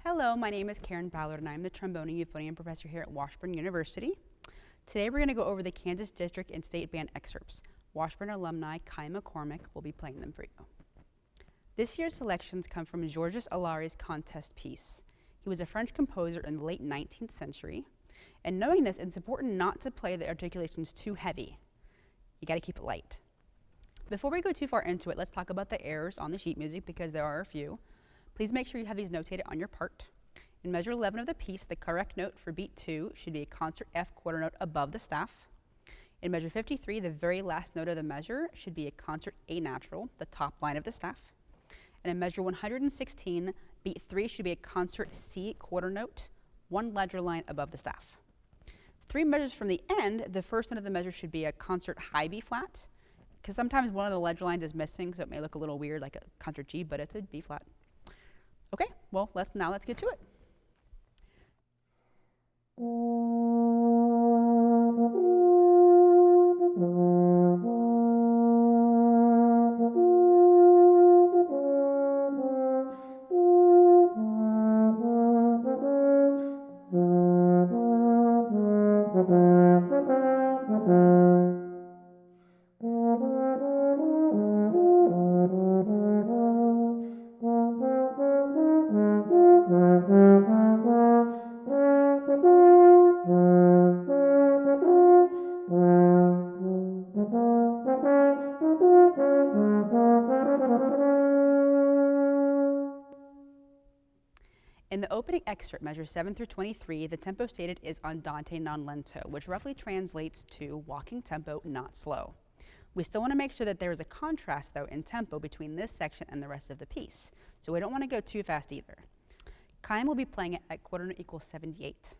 Hello, my name is Karen Ballard and I'm the trombone and euphonium professor here at Washburn University. Today we're going to go over the Kansas District and State Band excerpts. Washburn alumni Kai McCormick will be playing them for you. This year's selections come from Georges Allari's contest piece. He was a French composer in the late 19th century, and knowing this, it's important not to play the articulations too heavy. You got to keep it light. Before we go too far into it, let's talk about the errors on the sheet music because there are a few. Please make sure you have these notated on your part. In measure 11 of the piece, the correct note for beat 2 should be a concert F quarter note above the staff. In measure 53, the very last note of the measure should be a concert A natural, the top line of the staff. And in measure 116, beat 3 should be a concert C quarter note, one ledger line above the staff. 3 measures from the end, the first note of the measure should be a concert high B flat, because sometimes one of the ledger lines is missing, so it may look a little weird like a concert G, but it's a B flat. Okay, well, let's get to it. In the opening excerpt, measures 7 through 23, the tempo stated is andante non lento, which roughly translates to walking tempo, not slow. We still want to make sure that there is a contrast, though, in tempo between this section and the rest of the piece, so we don't want to go too fast either. Kai will be playing it at quarter note equals 78.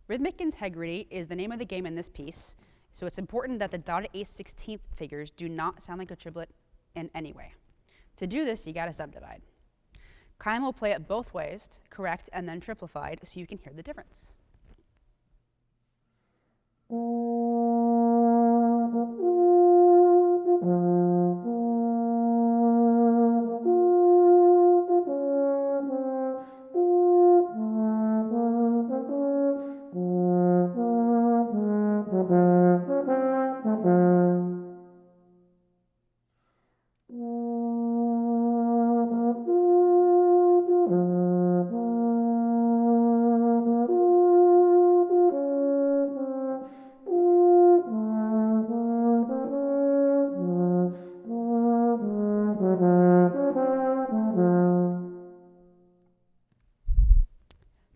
Rhythmic integrity is the name of the game in this piece, so it's important that the dotted 8/16 figures do not sound like a triplet in any way. To do this, you got to subdivide. Kai will play it both ways, correct and then triplified, so you can hear the difference.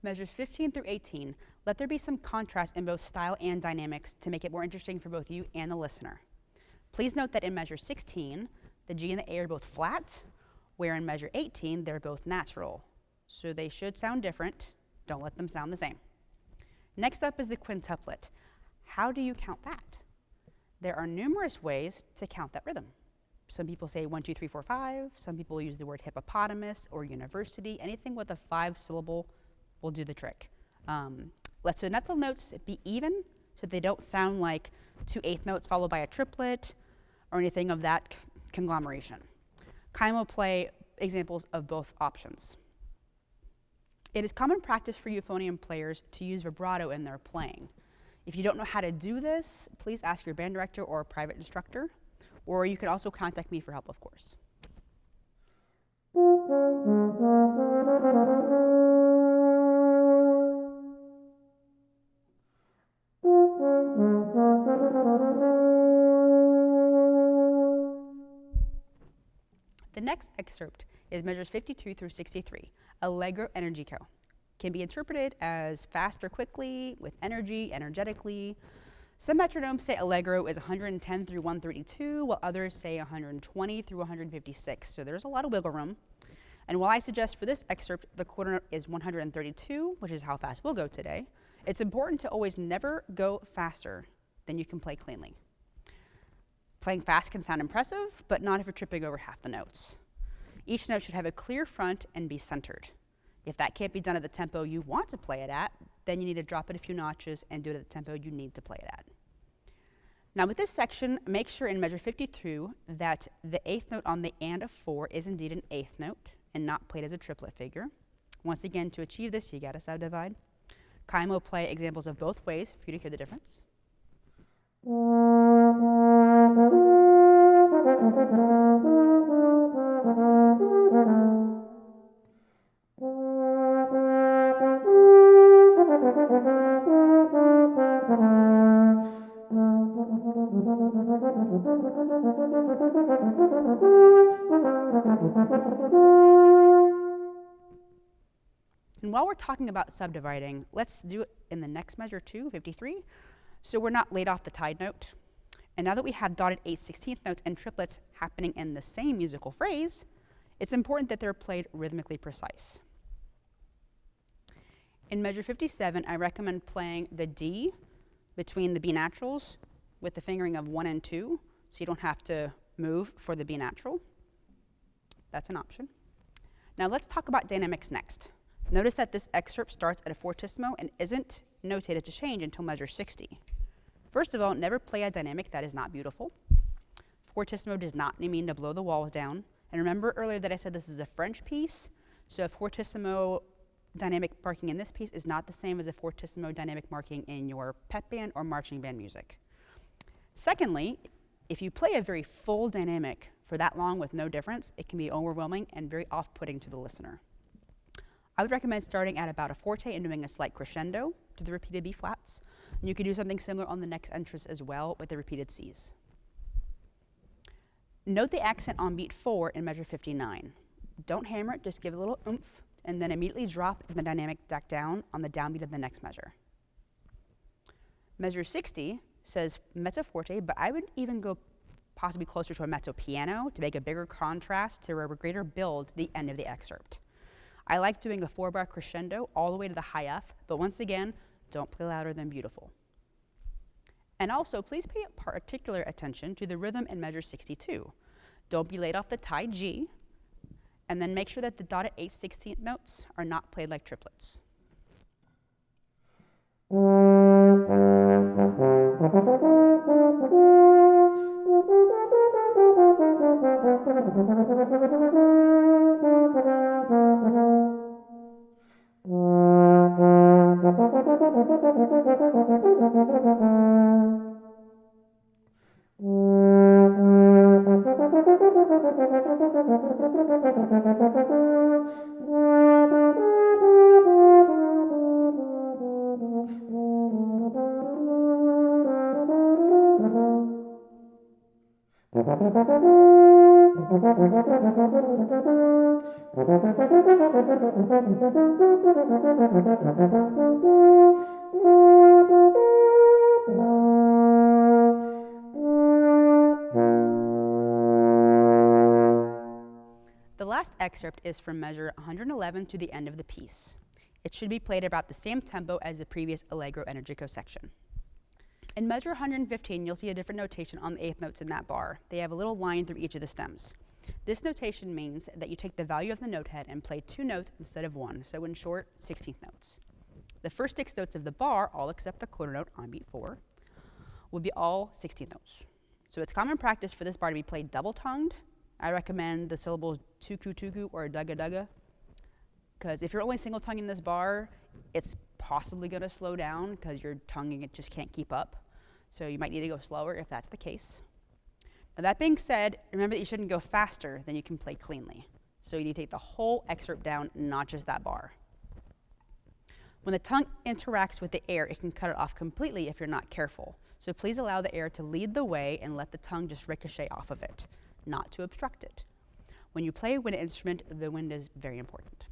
Measures 15 through 18, let there be some contrast in both style and dynamics to make it more interesting for both you and the listener. Please note that in measure 16, the G and the A are both flat, where in measure 18, they're both natural. So they should sound different. Don't let them sound the same. Next up is the quintuplet. How do you count that? There are numerous ways to count that rhythm. Some people say 1, 2, 3, 4, 5. Some people use the word hippopotamus or university. Anything with a 5-syllable will do the trick. Let the notes be even so they don't sound like 2 eighth notes followed by a triplet or anything of that conglomeration. Kai will play examples of both options. It is common practice for euphonium players to use vibrato in their playing. If you don't know how to do this, please ask your band director or a private instructor, or you can also contact me for help, of course. The next excerpt is measures 52 through 63, Allegro Energico. Can be interpreted as fast or quickly, with energy, energetically. Some metronomes say Allegro is 110 through 132, while others say 120 through 156, so there's a lot of wiggle room. And while I suggest for this excerpt the quarter note is 132, which is how fast we'll go today, it's important to always never go faster than you can play cleanly. Playing fast can sound impressive, but not if you're tripping over half the notes. Each note should have a clear front and be centered. If that can't be done at the tempo you want to play it at, then you need to drop it a few notches and do it at the tempo you need to play it at. Now with this section, make sure in measure 52 that the eighth note on the and of 4 is indeed an eighth note and not played as a triplet figure. Once again, to achieve this, you gotta subdivide. Kaima will play examples of both ways for you to hear the difference. And while we're talking about subdividing, let's do it in the next measure too, 53. So we're not laid off the tied note. And now that we have dotted 8/16 notes and triplets happening in the same musical phrase, it's important that they're played rhythmically precise. In measure 57, I recommend playing the D between the B naturals with the fingering of 1 and 2, so you don't have to move for the B natural. That's an option. Now let's talk about dynamics next. Notice that this excerpt starts at a fortissimo and isn't notated to change until measure 60. First of all, never play a dynamic that is not beautiful. Fortissimo does not mean to blow the walls down. And remember earlier that I said this is a French piece, so a fortissimo dynamic marking in this piece is not the same as a fortissimo dynamic marking in your pep band or marching band music. Secondly, if you play a very full dynamic for that long with no difference, it can be overwhelming and very off-putting to the listener. I would recommend starting at about a forte and doing a slight crescendo to the repeated B flats. And you could do something similar on the next entrance as well with the repeated Cs. Note the accent on beat 4 in measure 59. Don't hammer it, just give it a little oomph, and then immediately drop the dynamic back down on the downbeat of the next measure. Measure 60 says mezzo forte, but I would even go possibly closer to a mezzo piano to make a bigger contrast to a greater build to the end of the excerpt. I like doing a 4-bar crescendo all the way to the high F, but once again, don't play louder than beautiful. And also, please pay particular attention to the rhythm in measure 62. Don't be laid off the tied G, and then make sure that the dotted 8/16 notes are not played like triplets. The last excerpt is from measure 111 to the end of the piece. It should be played about the same tempo as the previous Allegro Energico section. In measure 115, you'll see a different notation on the eighth notes in that bar. They have a little line through each of the stems. This notation means that you take the value of the note head and play 2 notes instead of 1, so in short, 16th notes. The first 6 notes of the bar, all except the quarter note on beat 4, will be all 16th notes. So it's common practice for this bar to be played double-tongued. I recommend the syllables tuku-tuku or dugga-dugga, because if you're only single-tonguing this bar, it's possibly going to slow down because your tonguing it just can't keep up. So you might need to go slower if that's the case. Now that being said, remember that you shouldn't go faster than you can play cleanly. So you need to take the whole excerpt down, not just that bar. When the tongue interacts with the air, it can cut it off completely if you're not careful. So please allow the air to lead the way and let the tongue just ricochet off of it, not to obstruct it. When you play a wind instrument, the wind is very important.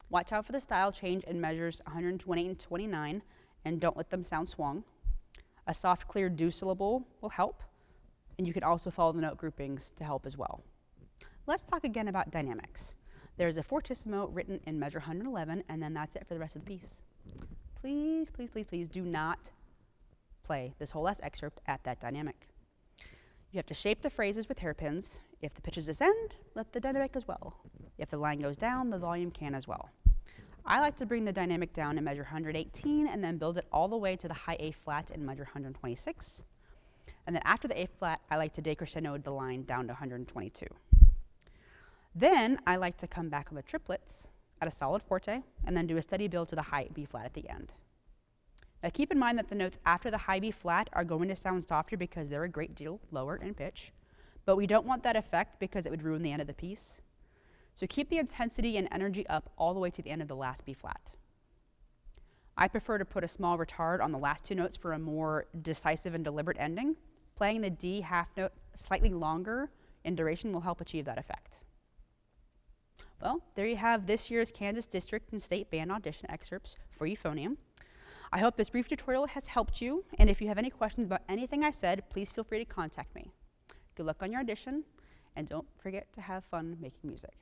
Watch out for the style change in measures 128 and 29, and don't let them sound swung. A soft, clear do syllable will help, and you can also follow the note groupings to help as well. Let's talk again about dynamics. There's a fortissimo written in measure 111, and then that's it for the rest of the piece. Please, please, please, please do not play this whole last excerpt at that dynamic. You have to shape the phrases with hairpins. If the pitches descend, let the dynamic as well. If the line goes down, the volume can as well. I like to bring the dynamic down in measure 118 and then build it all the way to the high A flat in measure 126. And then after the A flat, I like to decrescendo the line down to 122. Then I like to come back on the triplets at a solid forte, and then do a steady build to the high B flat at the end. Now keep in mind that the notes after the high B flat are going to sound softer because they're a great deal lower in pitch, but we don't want that effect because it would ruin the end of the piece. So keep the intensity and energy up all the way to the end of the last B flat. I prefer to put a small retard on the last two notes for a more decisive and deliberate ending. Playing the D half note slightly longer in duration will help achieve that effect. Well, there you have this year's Kansas District and State Band audition excerpts for euphonium. I hope this brief tutorial has helped you, and if you have any questions about anything I said, please feel free to contact me. Good luck on your audition, and don't forget to have fun making music.